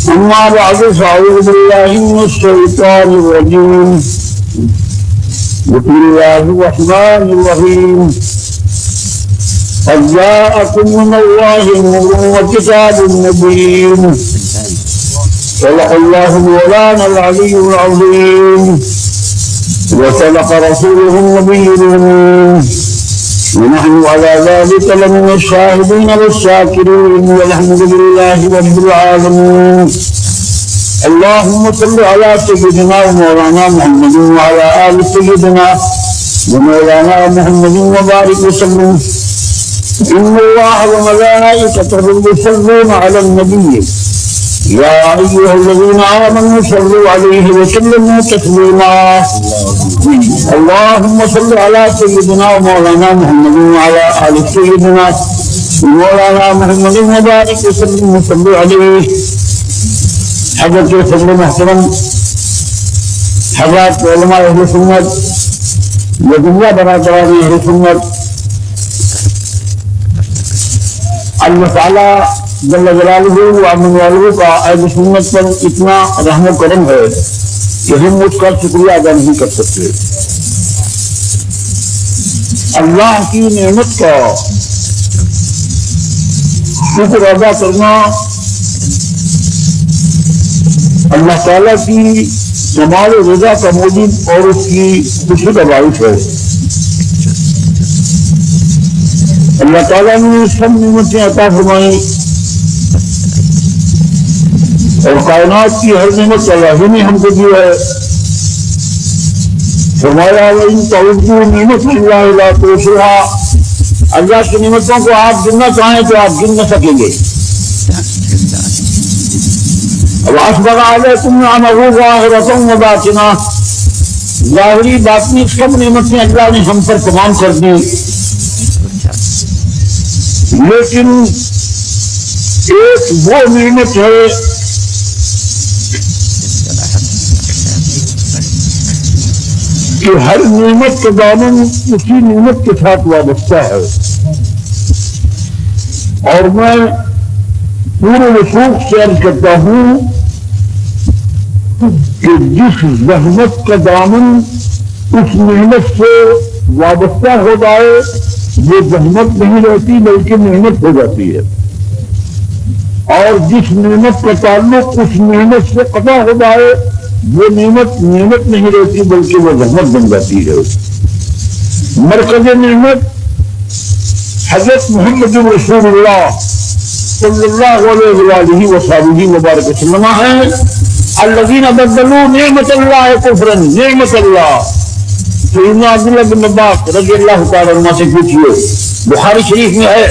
أما بعد فأعوذ بالله من الشيطان الرجيم. بسم الله الرحمن الرحيم. قد جاءكم من الله نور وكتاب مبين. صدق الله مولانا العلي العظيم وصدق رسوله النبي الأمين، ونحن على ذلك لمن الشاهدين والشاكرين، والحمد لله رب العالمين. اللهم صل على سيدنا ومولانا محمد وعلى آل سيدنا ومولانا محمد وبارك وسلم. إن الله وملائكته يصلون على النبي يا أيها الذين آمنوا صلوا عليه وسلموا تسليما. اللهم صل على سيدنا ومولانا محمد وعلى آل سيدنا ومولانا محمد وبارك وسلم وصلوا عليه. حضرت صدر محترم حضرات علماء اہل سنت و برادران اہل سنت، اللہ تعالیٰ جل جلالہ وعظم والہ کا اہل سنت پر اتنا رحم و کرم ہے کہ ہم اس کا شکریہ ادا نہیں کر سکتے. اللہ کی نعمت کا شکر ادا کرنا اللہ تعالیٰ کی کمال و رضا کا موجب اور اس کی خوشی کا باعث ہے. اللہ تعالیٰ نے سب نعمتیں عطا فرمائیں اور کائنات کی ہر نعمت اللہ ہی نے ہم کو دی ہے. فرمایا وَإِن تَعُدُّوا نِعْمَتَ اللَّهِ لَا تُحْصُوهَا. اللہ کی نعمتوں کو آپ گننا چاہیں تو آپ گن نہ سکیں گے. وَأَسْبَغَ عَلَيْكُمْ نِعَمَهُ ظَاهِرَةً وَبَاطِنَةً. ظاہری باطنی سب نعمتیں اللہ نے ہم پر تمام کر دی، لیکن ایک وہ نعمت ہے کہ ہر نعمت کا دامن اسی نعمت کے ساتھ وابستہ ہے. اور میں پورے وثوق سے عرض کرتا ہوں کہ جس زحمت کا دامن اس نعمت سے وابستہ ہو جائے وہ زحمت نہیں رہتی بلکہ نعمت ہو جاتی ہے، اور جس نعمت کا تعلق اس نعمت سے قطع ہو جائے وہ نعمت نہیں رہتی بلکہ وہ زحمت بن جاتی ہے. مرکز نعمت حضرت محمد رسول اللہ صلی اللہ علیہ وآلہ وصحبہ وبارک وسلم ہے. الذین بدلوا نعمت اللہ کفرا. نعمت اللہ سیدنا عبداللہ بن عباس رضی اللہ تعالیٰ عنہ سے پوچھئے، بخاری شریف میں ہے،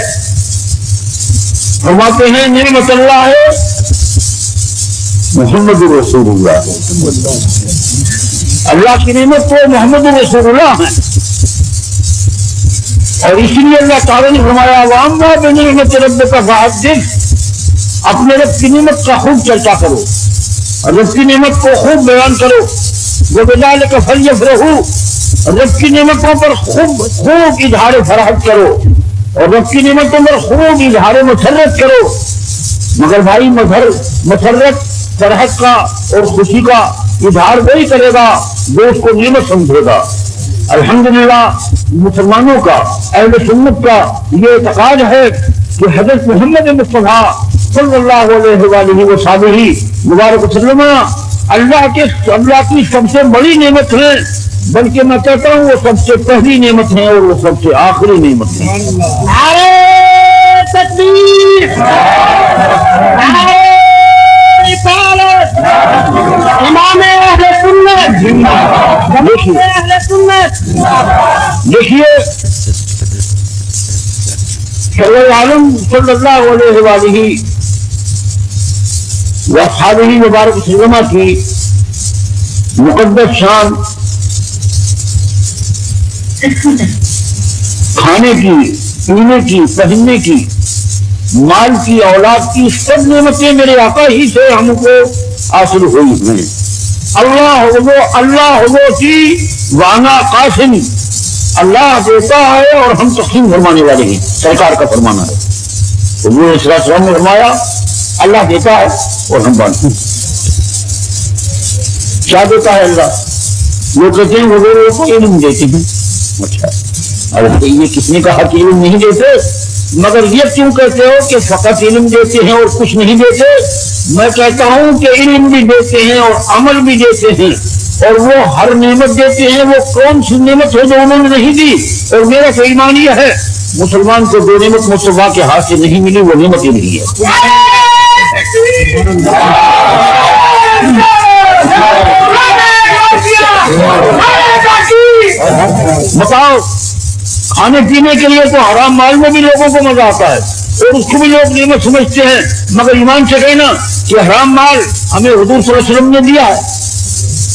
فرماتے ہیں نعمت اللہ ہے محمد رسول اللہ. اللہ کی نعمت تو محمد رسول اللہ ہے، اور اسی لیے اللہ تعالیٰ نے فرمایا وَأَمَّا بِنِعْمَتِ رَبِّكَ فَحَدِّثْ. اپنے رب کی نعمت کا خوب چرچا کرو، رب کی نعمت کو خوب بیان کرو. وَبِذَلِكَ فَلْيَفْرَحُوا. رب کی نعمتوں پر خوب اظہار فرحت کرو اور رب کی نعمتوں پر خوب اظہار مسرت کرو. مگر بھائی مسرت فرحت کا اور خوشی کا اظہار وہی کرے گا جو اس کو نعمت سمجھے گا. الحمدللہ مسلمانوں کا اہل سنت کا یہ اعتقاد ہے کہ حضرت محمد مصطفیٰ صلی اللہ علیہ وآلہ وسلم مبارک وسلم اللہ کی سب سے بڑی نعمت ہے، بلکہ میں کہتا ہوں وہ سب سے پہلی نعمت ہے اور وہ سب سے آخری نعمت ہے. نعرہ تکبیر، نعرہ رسالت، امام اہل سنت. دیکھیے عالم صلی اللہ علیہ وآلہ وصحبہ مبارک وسلم کی مقدس شان کھانے کی، پینے کی، پہننے کی، مال کی، اولاد کی سب نعمتیں میرے آقا ہی سے ہم کو حاصل ہوئی ہیں. اللہ ہو کی وانا قاسم. اللہ دیتا ہے اور ہم تقسیم فرمانے والے ہیں. سرکار کا فرمانا ہے. حضور صلی اللہ علیہ وسلم نے فرمایا اللہ دیتا ہے اور ہم بانٹتے ہیں۔ کیا دیتا ہے اللہ؟ وہ کہتے ہیں وہ لوگوں کو علم دیتے ہیں۔ اچھا، ارے یہ کس نے کہا کہ علم نہیں دیتے؟ مگر یہ کیوں کہتے ہو کہ فقط علم دیتے ہیں اور کچھ نہیں دیتے؟ میں کہتا ہوں کہ علم بھی دیتے ہیں اور عمل بھی دیتے ہیں، اور وہ ہر نعمت دیتے ہیں۔ وہ کون سی نعمت ہے جو انہوں نے نہیں دی؟ اور میرا تو ایمان یہ ہے مسلمان کو جو نعمت مصطفیٰ کے ہاتھ سے نہیں ملی وہ نعمت ہی نہیں ہے۔ بتاؤ، کھانے پینے کے لیے تو حرام مال میں بھی لوگوں کو مزہ آتا ہے اور اس کو بھی لوگ نعمت سمجھتے ہیں، مگر ایمان سے کہنا کہ حرام مال ہمیں حضور صلی اللہ علیہ وسلم نے دیا ہے۔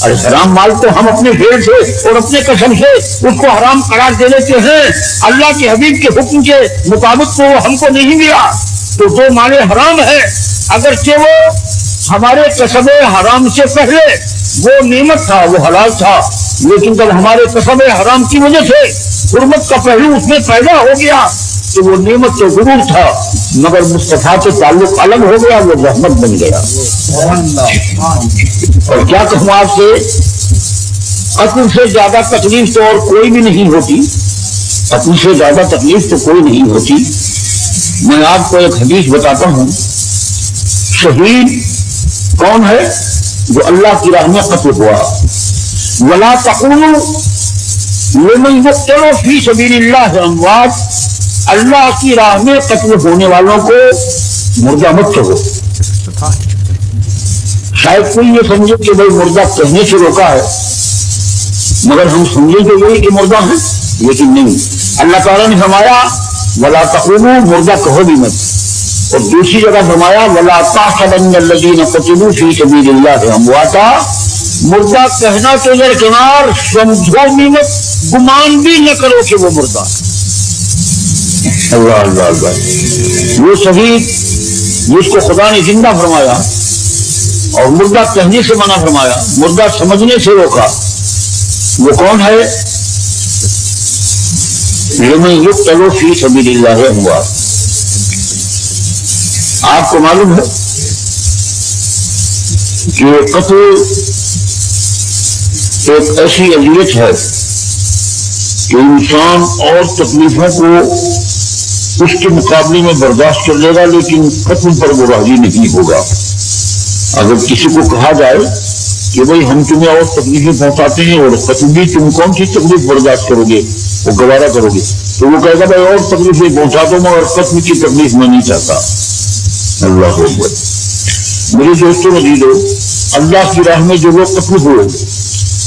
ارے حرام مال تو ہم اپنے بھیڑ سے اور اپنے قسم سے اس کو حرام قرار دے دیتے ہیں۔ اللہ کے حبیب کے حکم کے مطابق تو ہم کو نہیں ملا، تو جو مال حرام ہے اگرچہ وہ ہمارے کسب حرام سے پہلے وہ نعمت تھا، وہ حلال تھا، لیکن جب ہمارے کسب حرام کی وجہ سے حرمت کا پہلو اس میں پیدا ہو گیا تو وہ نعمت تو ضرور تھا مگر مصطفیٰ سے تعلق الگ ہو گیا، وہ رحمت بن گیا۔ اور کیا کہوں آپ سے، قتل سے زیادہ تکلیف تو اور کوئی بھی نہیں ہوتی، قتل سے زیادہ تکلیف تو کوئی نہیں ہوتی۔ میں آپ کو ایک حدیث بتاتا ہوں، شہید کون ہے؟ جو اللہ کی راہ میں قتل ہوا۔ وَلَا تَقُولُوا لِمَنْ يُقْتَلُ فِي سَبِيلِ اللَّهِ أَمْوَاتٌ، اللہ کی راہ میں قتل ہونے والوں کو مردہ مت کہو۔ شاید کوئی یہ سمجھے کہ بھائی مردہ کہنے سے روکا ہے، مگر ہم سمجھیں کہ یہی کہ مردہ ہیں، لیکن نہیں۔ اللہ تعالیٰ نے فرمایا وَلَا تَقُولُوا، مردہ کہو بھی مت، اور دوسری جگہ فرمایا وَلَا تَحْسَبَنَّ الَّذِينَ قُتِلُوا فِي سَبِيلِ اللَّهِ أَمْوَاتًا، مردہ کہنا تو درکنار، سمجھو بھی مت، گمان بھی نہ کرو کہ وہ مردہ۔ اللہ اللہ اللہ، وہ شہید جس کو خدا نے زندہ فرمایا اور مردہ کہنے سے منع فرمایا، مردہ سمجھنے سے روکا، وہ کون ہے؟ لمن یقتل فی سبیل اللہ اموات۔ آپ کو معلوم ہے کہ قتل ایک ایسی اذیت ہے کہ انسان اور تکلیفوں کو اس کے مقابلے میں برداشت کر لے گا، لیکن قتل پر وہ راضی نہیں ہوگا۔ اگر کسی کو کہا جائے کہ بھائی ہم تمہیں اور تکلیفیں پہنچاتے ہیں اور قتل بھی، تم کون سی تکلیف برداشت کرو گے، وہ گوارا کرو گے؟ تو وہ کہے گا بھائی اور تکلیفیں پہنچا دو مگر قتل کی تکلیف میں نہیں چاہتا۔ اللہ اکبر۔ میرے دوستوں عزیزو، اللہ کی راہ میں جو لوگ قتل ہوئے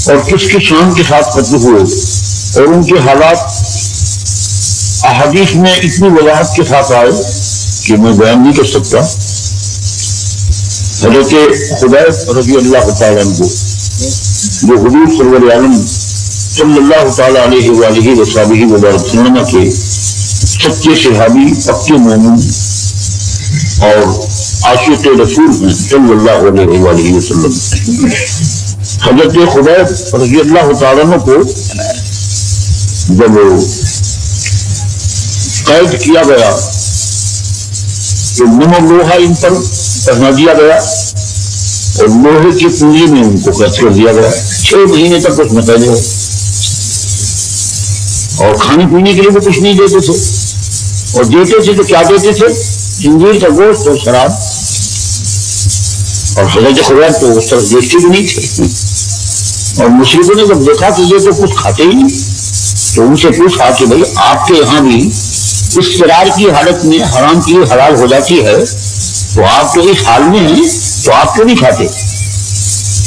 اور کس کی شان کے ساتھ قتل ہوئے اور ان کے حالات احادیث میں اتنی وضاحت کے ساتھ آئے کہ میں بیان نہیں کر سکتا۔ حضرت خدیف رضی اللہ تعالیٰ عنہ، جو حضور سرور عالم صلی اللہ تعالیٰ علیہ وآلہ وصحبہ وسلم کے سچے صحابی، پکے مومن اور عاشق رسول ہیں صلی اللہ علیہ وآلہ وسلم، حضرت خدیف رضی اللہ تعالیٰ عنہ کو جب قید کیا گیا تو نم لوہا ان پر پہنا دیا گیا اور لوہے کی پونجی میں ان کو قید کر دیا گیا۔ 6 مہینے تک اس میں قید ہے اور کھانے پینے کے لیے بھی کچھ نہیں دیتے تھے، اور دیتے تھے تو کیا دیتے تھے؟ خنزیر کا گوشت اور شراب۔ اور حضرت خدیف تو اس طرح دیکھتے بھی نہیں تھے، اور مشرکوں نے جب دیکھا کہ یہ تو کچھ کھاتے ہی نہیں تو ان سے پوچھا کہ بھائی آپ کے یہاں بھی اس قرار کی حالت میں حرام کی حلال ہو جاتی ہے، تو آپ تو اس حال میں ہیں تو آپ کیوں نہیں کھاتے؟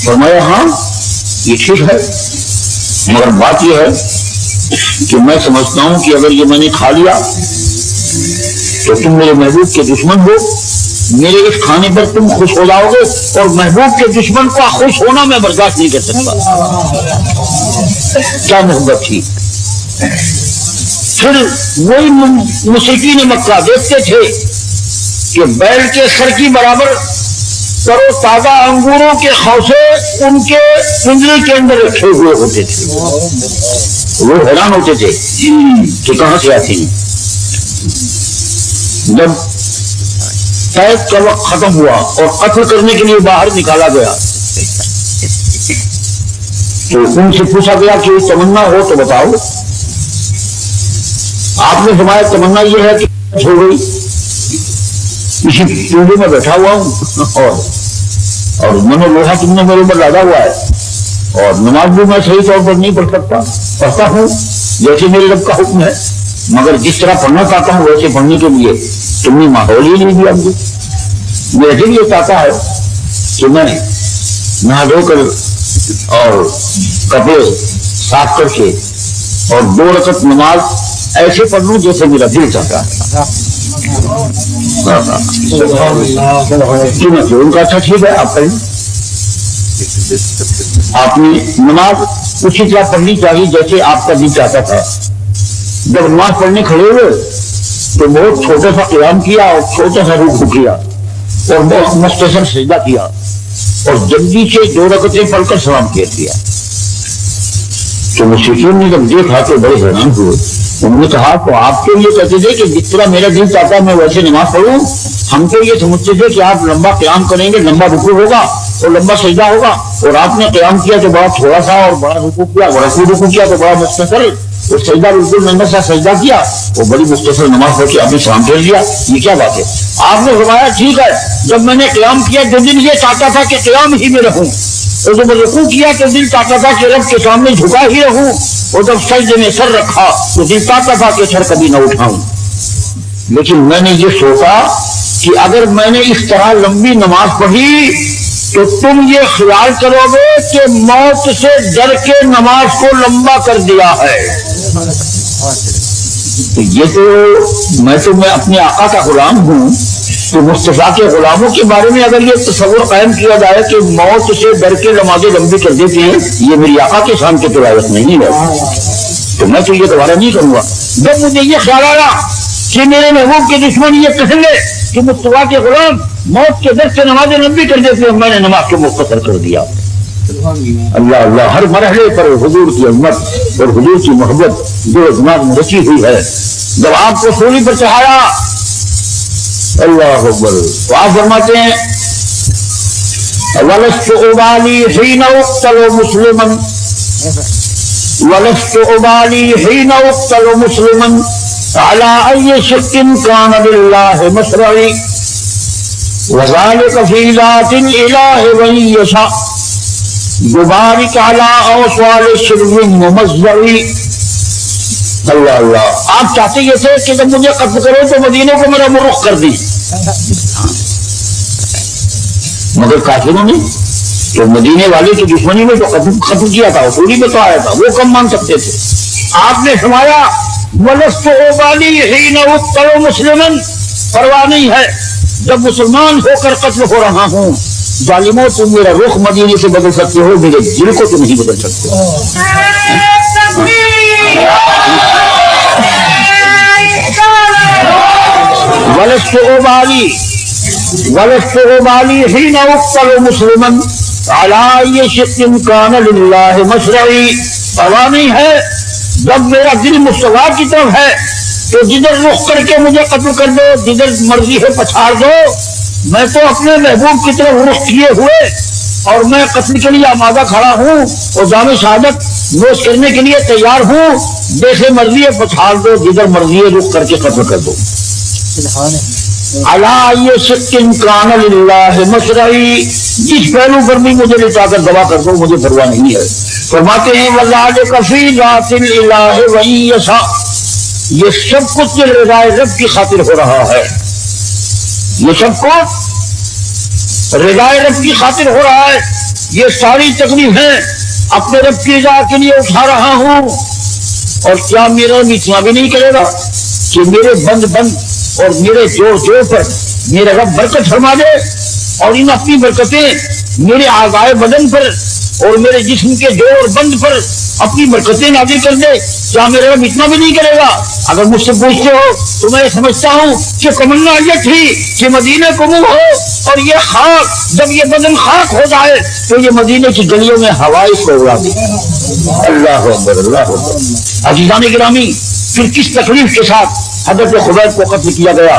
فرمایا ہاں یہ ٹھیک ہے، مگر بات یہ ہے کہ میں سمجھتا ہوں کہ اگر یہ میں نے کھا لیا تو تم میرے محبوب کے دشمن ہو، میرے اس کھانے پر تم خوش ہو جاؤ گے، اور محبوب کے دشمن کا خوش ہونا میں برداشت نہیں کر سکتا۔ کیا محبت تھی! پھر وہی مشرکین مکہ دیکھتے تھے کہ بیل کے سر کی برابر ترو تازہ انگوروں کے خوشے ان کے پنجرے کے اندر رکھے ہوئے ہوتے تھے، وہ حیران ہوتے تھے کہ کہاں سے آتے ہیں۔ جب قید کا وقت ختم ہوا اور قتل کرنے کے لیے باہر نکالا گیا تو ان سے پوچھا گیا کہ تمنا ہو تو بتاؤ. آپ نے فرمایا تمنا یہ ہے کہ ہو گئی اسی چولہے میں بیٹھا ہوا ہوں اور میں نے لوہا تم نے میرے اوپر لادا ہوا ہے اور نماز بھی میں صحیح طور پر نہیں پڑھ سکتا, پڑھتا ہوں جیسے میرے رب کا حکم ہے, مگر جس طرح پڑھنا چاہتا ہوں ویسے پڑھنے کے لیے تم نے ماحول ہی نہیں دیا مجھے. مجھے یہ چاہتا ہے کہ میں نہا دھو کر اور کپڑے صاف کر کے اور 2 رکعت نماز ایسے پڑھ لوں جیسے میرا دل چاہتا ہے. ان کا اچھا ٹھیک ہے آپ پڑھیں, آپ نے نماز اسی طرح پڑھنی چاہیے جیسے آپ کا دل چاہتا تھا. جب نماز پڑھنے کھڑے ہوئے تو بہت چھوٹا سا قیام کیا اور چھوٹا سا رکوع کیا اور بہت مختصر سجدہ کیا اور جلدی سے 2 رکعتیں پڑھ کر سلام کیا دیا. تو مشرکین نے جب دیکھا تو بڑے حیران ہوئے. انہوں نے کہا تو آپ تو یہ کہتے تھے کہ جس طرح میرا دل چاہتا ہے میں ویسے نماز پڑھوں, ہم تو یہ سمجھتے تھے کہ آپ لمبا قیام کریں گے, لمبا رکوع ہوگا اور لمبا سجدہ ہوگا, اور آپ نے قیام کیا تو بڑا تھوڑا سا اور بڑا رکوع کیا, بڑا رکوع کیا تو بڑا مختصر, اور سجدہ بالکل ننگا سا سجدہ کیا, وہ بڑی مختصر نماز پڑھ کے آپ نے سلام پھیر دیا. یہ کیا بات ہے؟ آپ نے فرمایا ٹھیک ہے, جب میں نے قیام کیا تو دل یہ چاہتا تھا کہ قیام ہی میں رہوں, اور جب رکوع کیا تو دل چاہتا تھا کہ رب کے سامنے جھکا ہی رہوں, اور جب سجدے میں سر رکھا تو دل چاہتا تھا کہ سر کبھی نہ اٹھاؤں. لیکن میں نے یہ سوچا کہ اگر میں نے اس طرح لمبی نماز پڑھی تو تم یہ خیال کرو گے کہ موت سے ڈر کے نماز کو لمبا کر دیا ہے. تو یہ تو میں اپنے آقا کا غلام ہوں, تو مصطفیٰ کے غلاموں کے بارے میں اگر یہ تصور قائم کیا جائے کہ موت سے ڈر کے نمازیں لمبی کر دیتی ہیں, یہ میری آقا کے شان کے تلاوت نہیں ہے, تو میں تو یہ دوبارہ نہیں کروں گا. جب مجھے یہ خیال آیا کہ میرے محبوب کے دشمن یہ کہیں گے کہ مصطفیٰ کے غلام موت کے ڈر سے نمازیں لمبی کر دیتے ہیں, میں نے نماز کو مختصر کر دیا. اللہ اللہ, ہر مرحلے پر حضور کی عظمت اور حضور کی محبت جو دماغ میں رچی ہوئی ہے. جب آپ کو سولی پر چڑھایا اللہ اکبر, تو آپ فرماتے ہیں وَلَسْتُ أُبَالِي حِينَ أُقْتَلُ مُسْلِمًا وَلَسْتُ أُبَالِي حِينَ أُقْتَلُ مُسْلِمًا عَلَىٰ أَيِّ شِقٍّ كَانَ لِلَّهِ مَصْرَعِي وَذَلِكَ فِي ذَاتِ الْإِلَٰهِ وَإِن يَشَأْ يُبَارِكْ عَلَىٰ أَوْصَالِ الشِّرْبِ الْمُمَزَّعِ. اللہ اللہ, آپ چاہتے یہ تھے کہ جب مجھے قتل کرو تو مدینے کو میرا رخ کر دی, مگر کافروں نے تو مدینے والے کی دشمنی میں تو ختم کیا تھا, اصولی میں تو آیا تھا, وہ کم مان سکتے تھے. آپ نے فرمایا وَلَسْتُ أُبَالِي حِينَ أُقْتَلُ مُسْلِمًا, پرواہ نہیں ہے جب مسلمان ہو کر قتل ہو رہا ہوں. ظالموں, تم میرا رخ مدینے سے بدل سکتے ہو, میرے دل کو تم نہیں بدل سکتے. وَلَسْتُ أُبَالِي حِينَ أُقْتَلُ مُسْلِمًا عَلَىٰ أَيِّ شِقٍّ كَانَ لِلَّهِ مَصْرَعِي. پرواہ نہیں ہے جب میرا دل مصطفیٰ کی طرف ہے تو جدھر رخ کر کے مجھے قتل کر دو, جدھر مرضی ہے پچھاڑ دو, میں تو اپنے محبوب کی طرف رخ کیے ہوئے اور میں قتل کے لیے آمادہ کھڑا ہوں اور جام شہادت نوش کرنے کے لیے تیار ہوں. جیسے مرضی ہے پچھاڑ دو, جدھر مرضی ہے رخ کر کے قتل کر دو. عَلَىٰ أَيِّ شِقٍّ كَانَ لِلَّهِ مَصْرَعِي, جس پہلو پر بھی مجھے لٹا کر دبا کر دو, مجھے پرواہ نہیں ہے. فرماتے ہیں وَذَلِكَ فِي ذَاتِ الْإِلَٰهِ وَإِن يَشَأْ, یہ سب کچھ رضائے رب کی خاطر ہو رہا ہے, یہ سب کچھ رضائے رب کی خاطر ہو رہا ہے. یہ ساری تکلیفیں اپنے رب کی رضا کے لیے اٹھا رہا ہوں. اور کیا میرا اتنا بھی نہیں کرے گا کہ میرے بند اور میرے جوڑ پر میرے رب برکت فرما دے, اور ان اپنی برکتیں میرے اعضائے بدن پر اور میرے جسم کے جوڑ بند پر اپنی برکتیں نازل کر دے. کیا میرا رب اتنا بھی نہیں کرے گا؟ اگر مجھ سے پوچھتے ہو تو میں سمجھتا ہوں کہ تمنا یہ تھی کہ مدینے کو منہ ہو اور یہ خاک, جب یہ بدن خاک ہو جائے تو یہ مدینے کی گلیوں میں ہوائی کو اڑا دے. اللہ اکبر, اللہ اکبر. عزیزان گرامی, پھر کس تکلیف کے ساتھ حضرت خبیب کو قتل کیا گیا,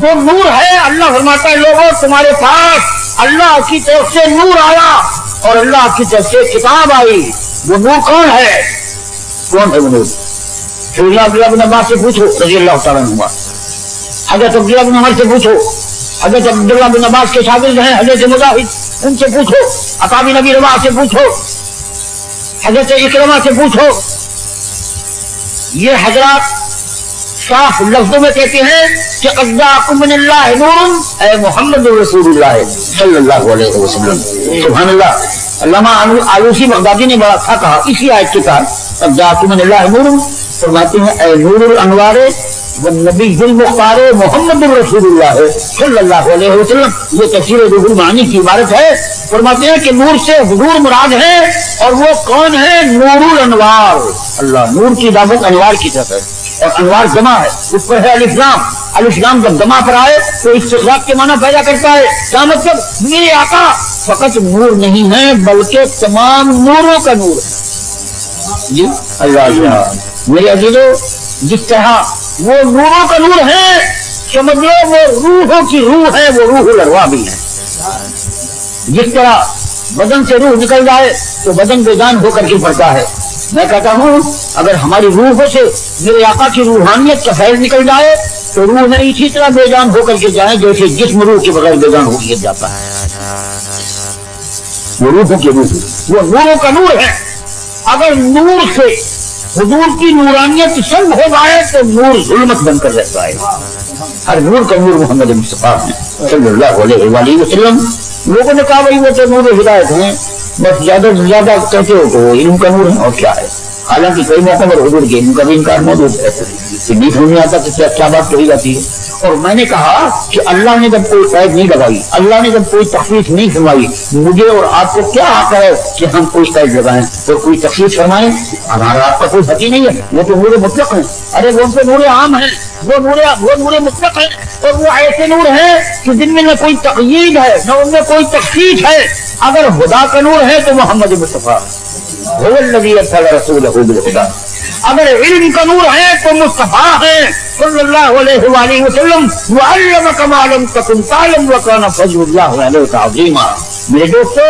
وہ نور ہے. اللہ فرماتا ہے لوگوں تمہارے پاس اللہ کی طرف سے نور آیا اور اللہ کی طرف سے کتاب آئی. وہ نور کون ہے؟ کون ہے وہ نور؟ عبداللہ بن عباس سے پوچھو رضی اللہ تعالیٰ عنہ. حضرت عبداللہ بن عمر سے پوچھو. حضرت عبداللہ بن عباس کے شاگرد ہیں حضرت مجاہد, ان سے پوچھو. عطا بن ابی رباح سے پوچھو. حضرت اکرمہ سے پوچھو. یہ حضرات صاف لفظوں میں کہتے ہیں کہ قد جاءکم من اللہ نور, اے محمد رسول اللہ صلی اللہ علیہ وسلم. سبحان اللہ. علامہ آلوسی بغدادی نے بڑا اچھا کہا اسی آیت کے ساتھ. قد جاءکم من اللہ نور فرماتے ہیں اے نور الانوار والنبی المختار محمد رسول اللہ صلی اللہ علیہ وسلم. یہ تفسیر روح المعانی کی عبارت ہے. فرماتے ہیں کہ نور سے حضور مراد ہے اور وہ کون ہے؟ نور الانوار. اللہ نور کی دعوت انوار کی طرف ہے اور انوار جمع ہے, اس پر ہے الف لام. الف لام جب جمع پر آئے تو استغراق کے معنی پیدا کرتا ہے. کیا مطلب؟ میرے آقا فقط نور نہیں ہے بلکہ تمام نوروں کا نور ہے. جی اللہ میرے عزیزو, جس طرح وہ نوروں کا نور ہے سمجھ لو وہ روحوں کی روح ہے, وہ روح الارواح بھی ہے. جس طرح بدن سے روح نکل جائے تو بدن بے جان ہو کر کے پڑتا ہے. میں کہتا ہوں اگر ہماری روحوں سے میرے آقا کی روحانیت کا فیض نکل جائے تو روح میں اسی طرح بے جان ہو کر کے جائے جیسے جسم روح کے بغیر بے جان ہو کے جاتا ہے. وہ روحوں کی روح, وہ نوروں کا نور ہے. اگر نور سے حضور کی نورانیت سنگ ہو جائے تو نور ظلمت بن کر رہتا ہے. ہر نور کا نور محمد مصطفیٰ صلی اللہ علیہ وآلہ وسلم. لوگوں نے کہا بھائی وہ تو نور ہدایت ہیں, بس زیادہ سے زیادہ کہتے ہو تو علم کا نور ہے اور کیا ہے. حالانکہ کئی موقع پر حضور کے علم کا بھی انکار موجود ہے. نہیں سمجھ آتا کہ کیا بات کہی جاتی ہے. اور میں نے کہا کہ اللہ نے جب کوئی قید نہیں لگائی, اللہ نے جب کوئی تخفیف نہیں فرمائی, مجھے اور آپ کو کیا حق ہے کہ ہم کوئی قید لگائیں اور کوئی تخفیف فرمائیں؟ ہمارا آپ کا کوئی حق ہی نہیں ہے. وہ تو نور مطلق ہیں. ارے وہ تو نور عام ہے, وہ نور مطلق ہے. اور وہ ایسے نور ہیں کہ جن میں نہ کوئی تقیید ہے نہ ان میں کوئی تخفیف ہے. اگر خدا کا نور ہے تو محمد مصطفیٰ هو الذي ارسل رسوله بالهدى. اگر علم کا نور ہے تو مصطفیٰ ہے صلی اللہ علیہ وآلہ وسلم. وعلمك ما لم تكن تعلم وكان فضل الله عليك عظيما. میرے دوستو,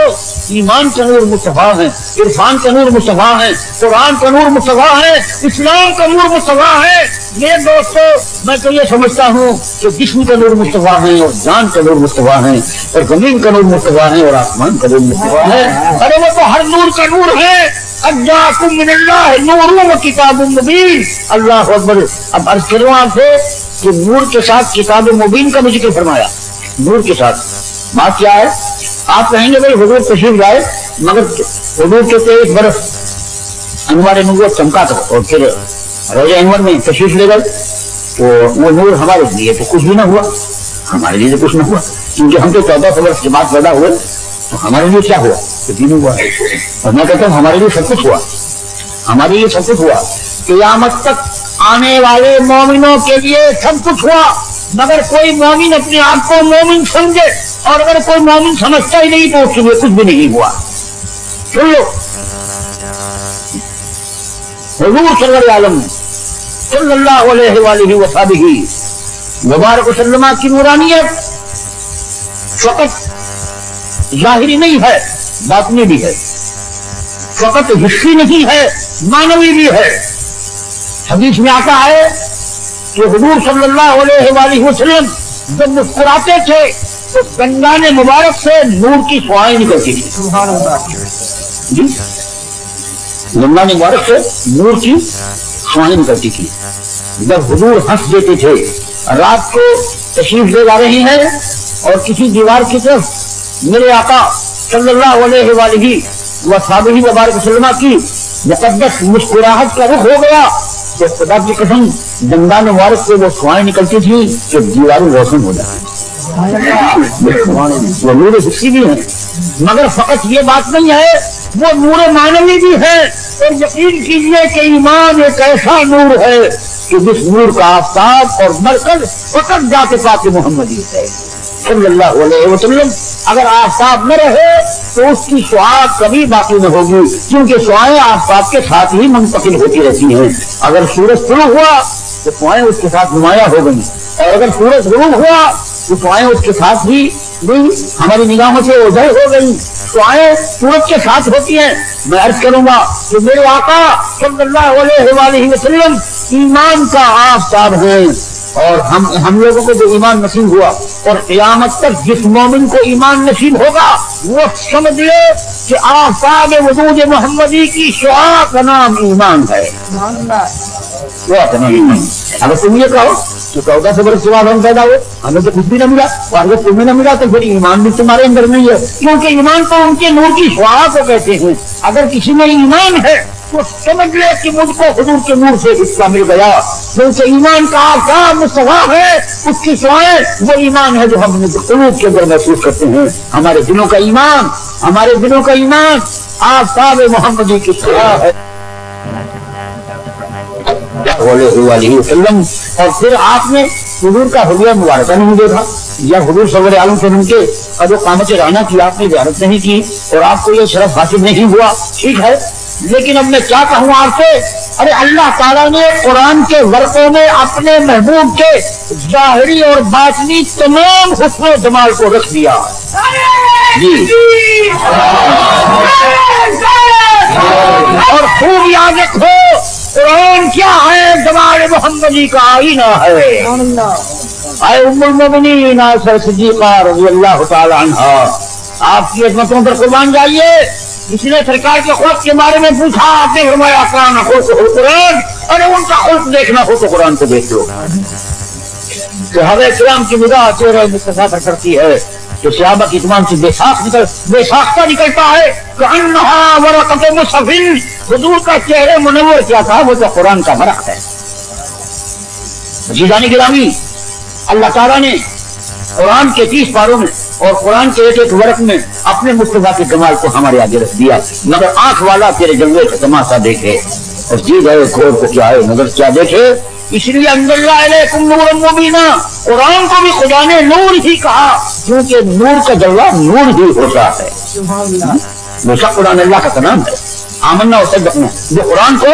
ایمان کا نور مصطفیٰ ہے, عرفان کا نور مصطفیٰ ہے, قرآن کا نور مصطفیٰ ہے, اسلام کا نور مصطفیٰ ہے. میرے دوستو میں تو یہ سمجھتا ہوں کہ جسم کا نور مصطفیٰ ہے اور جان کا نور مصطفیٰ ہے اور زمین کا نور مصطفیٰ ہے اور آسمان کا نور مصطفیٰ ہے. ارے وہ تو ہر نور کا نور ہے. اجاکم من اللہ نور و کتاب مبین. اللہ اکبر. اب عرض کروں آپ سے کہ نور کے ساتھ کتاب مبین کا ذکر فرمایا. نور کے ساتھ بات کیا ہے؟ آپ کہیں گے بھائی حضور تشریف لائے مگر حضور کے 23 برس انوار نبوت چمکا تھا اور پھر روزہ انور میں تشریف لے گئے تو وہ نور ہمارے لیے تو کچھ بھی نہ ہوا, ہمارے لیے تو کچھ نہ ہوا کیونکہ ہم تو 14 برس کے بعد پیدا ہوئے تو ہمارے لیے کیا ہوا؟ کچھ بھی نہیں ہوا. اور میں کہتا ہوں ہمارے لیے سب کچھ ہوا, ہمارے لیے سب کچھ ہوا. قیامت تک آنے والے مومنوں کے لیے سب کچھ ہوا مگر کوئی مومن اپنے آپ کو مومن سمجھے اور اگر کوئی مومن سمجھتا ہی نہیں تو اس کے لیے کچھ بھی نہیں ہوا. سن لو, حضور صلی اللہ علیہ وسلم صلی اللہ علیہ وآلہ وصحبہ مبارک وسلم کی نورانیت فقط ظاہری نہیں ہے, باطنی بھی ہے. فقط حسی نہیں ہے, معنوی بھی ہے. حدیث میں آتا ہے کہ حضور صلی اللہ علیہ وآلہ وسلم جب مسکراتے تھے تو گنگان مبارک سے نور کی فوائیں نکلتی تھی. سبحان اللہ. جی گنگان مبارک سے نور کی فوائیں نکلتی تھی. جب حضور ہنس دیتے تھے, رات کو تشریف لے جا رہے ہیں اور کسی دیوار کی طرف میرے آقا صلی اللہ علیہ وآلہ وصحبہ مبارک وسلم کی مقدس مسکراہٹ کا رخ ہو گیا تو خدا کی قسم گنگان مبارک سے وہ فوائیں نکلتی تھی کہ دیواریں روشن ہو جاتی. وہ نور حسی بھی ہیں مگر فقط یہ بات نہیں ہے, وہ نور معنوی بھی ہے. اور یقین کیجیے کہ ایمان ایک ایسا نور ہے کہ جس نور کا آفتاب اور مرکز فقط ذات پاک محمدی ہے صلی اللہ علیہ وسلم. اگر آفتاب نہ رہے تو اس کی شعاع کبھی باقی نہ ہوگی کیونکہ شعاعیں آفتاب کے ساتھ ہی منتقل ہوتی رہتی ہیں. اگر سورج طلوع ہوا تو دعائیں اس کے ساتھ نمایاں ہو گئی، اور اگر سورج غروب ہوا تو دعائیں اس کے ساتھ بھی ہماری نگاہوں سے اوجھل ہو گئی، دعائیں سورج کے ساتھ ہوتی ہیں۔ میں عرض کروں گا کہ میرے آقا صلی اللہ علیہ وآلہ وسلم ایمان کا آفتاب ہیں، اور ہم لوگوں کو جو ایمان نصیب ہوا اور قیامت تک جس مومن کو ایمان نصیب ہوگا وہ سمجھ لے کہ آفتاب وجود محمدی کی شعاع کا نام ایمان ہے۔ اگر تم یہ کہو کہ 14 سے برس کے بعد ہم پیدا ہوئے، ہمیں تو کچھ بھی نہ ملا، اور اگر تمہیں نہ ملا تو پھر ایمان بھی تمہارے اندر نہیں ہے، کیونکہ ایمان تو ان کے نور کی شعاع کو کہتے ہیں۔ اگر کسی میں ایمان ہے تو سمجھ لے کہ مجھ کو حضور کے نور سے حصہ مل گیا، کیونکہ ایمان کا آفتاب مصطفیٰ ہے، اس کی شعاع وہ ایمان ہے جو ہم قلوب کے اندر محسوس کرتے ہیں۔ ہمارے دلوں کا ایمان، ہمارے دلوں کا ایمان آفتاب محمدی کی شعاع ہے علیہ وسلم۔ اور پھر آپ نے حضور کا حلیہ مبارکہ نہیں دیکھا، یا حضور صلی اللہ علیہ وسلم کے قد و قامت رانا کی آپ نے زیارت نہیں کی، اور آپ کو یہ شرف حاصل نہیں ہوا، ٹھیک ہے، لیکن اب میں کیا کہوں آپ سے، ارے اللہ تعالیٰ نے قرآن کے ورقوں میں اپنے محبوب کے ظاہری اور باطنی تمام حسن و جمال کو رکھ دیا جی، اور خوب یاد رکھو قرآن کیا ہے، جمال محمدی کا آئینہ ہے۔ اے ام المؤمنین عائشہ صدیقہ رضی اللہ تعالی عنہا، آپ کی عظمتوں پر قربان جائیے، اس نے سرکار کے خلق کے بارے میں پوچھا، آپ نے فرمایا کان خلق قرآن، ارے ان کا خلق دیکھنا ہو تو قرآن کو دیکھ لو۔ صحابہ کرام کی نگاہ چہرے مصطفیٰ پر کرتی ہے کہ صحابہ کی تمام سے بے ساختہ نکلتا ہے کہ انہا ورقۃ مصحف، حضور کا چہرے منور کیا تھا، وہ تو قرآن کا ورق ہے۔ عزیزان گرامی، اللہ تعالیٰ نے قرآن کے 30 پاروں میں اور قرآن کے ایک ایک ورق میں اپنے مصطفیٰ کے جمال کو ہمارے آگے رکھ دیا، مگر آنکھ والا تیرے جلوے کا تماشا دیکھے، اور جی گئے کھول کو کیا ہے نظر کیا دیکھے۔ اس لیے انزلنا الیکم نورا مبینا، قرآن کو بھی خدا نے نور ہی کہا، کیونکہ نور کا جلوہ نور ہی ہوتا ہے۔ بے قرآن اللہ کا کلام ہے، آمنا و صدقنا، جو قرآن کو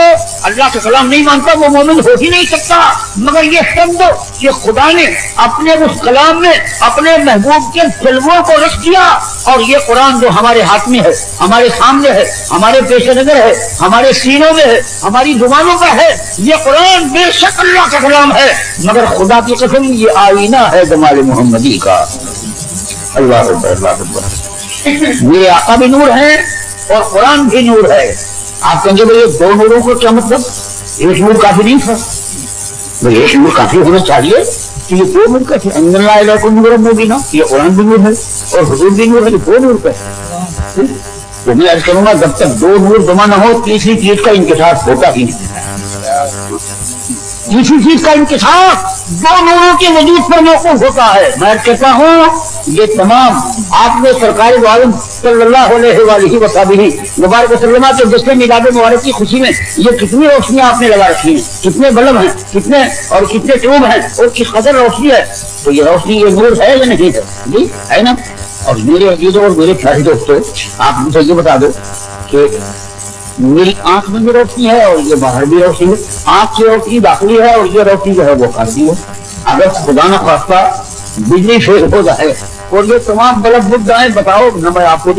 اللہ کا کلام نہیں مانتا وہ مومن ہو ہی نہیں سکتا۔ مگر یہ سمجھو کہ خدا نے اپنے اس کلام میں اپنے محبوب کے جلووں کو رکھ دیا، اور یہ قرآن جو ہمارے ہاتھ میں ہے، ہمارے سامنے ہے، ہمارے پیش نظر ہے، ہمارے سینوں میں ہے، ہماری زبانوں کا ہے، یہ قرآن بے شک اللہ کا کلام ہے، مگر خدا کی قسم یہ آئینہ ہے جمال محمدی کا۔ اللہ اکبر، اللہ اکبر۔ میرے آقا بھی نور ہیں اور قرآن بھی نور ہے۔ آپ کہیں گے بھائی دو نوروں کو کیا مطلب، ایک نور کافی نہیں تھا؟ بھائی ایک نور کافی ہونا چاہیے کہ یہ دو نور کا تھے، انزلنا الیکم نورا مبینا، یہ قرآن بھی نور ہے اور حضور بھی نور ہے، دو نور کا ہے۔ تو میں عرض کروں گا جب تک دو نور جمع نہ ہو تیسری چیز کا انکشاف ہوتا ہی نہیں۔ کسی چیز کا انکشاف دو نوروں کے وجود پر موقوف ہوتا ہے۔ میں کہتا ہوں یہ تمام آپ نے سرکار عالم صلی اللہ علیہ وآلہ وسلم مبارک وسلم کے جشن میلاد مبارک کی خوشی میں یہ کتنی روشنیاں آپ نے لگا رکھی ہیں، کتنے بلب ہیں، کتنے ٹیوب ہیں، اور کس قدر روشنی ہے۔ تو یہ روشنی یہ نور ہے یا نہیں ہے؟ جی ہے نا۔ اور میرے عزیزوں اور میرے پیارے دوستوں، آپ مجھے یہ بتا دو کہ میری آنکھ میں بھی روشنی ہے اور یہ باہر بھی روشنی ہے، آنکھ کی روشنی داخلی ہے اور یہ روشنی جو ہے وہ خارجی ہے۔ اگر خدا نہ خواستہ بجلی فیل ہو جائے اور یہ تمام بلب بجھ جائیں، بتاؤ نہ میں آپ کو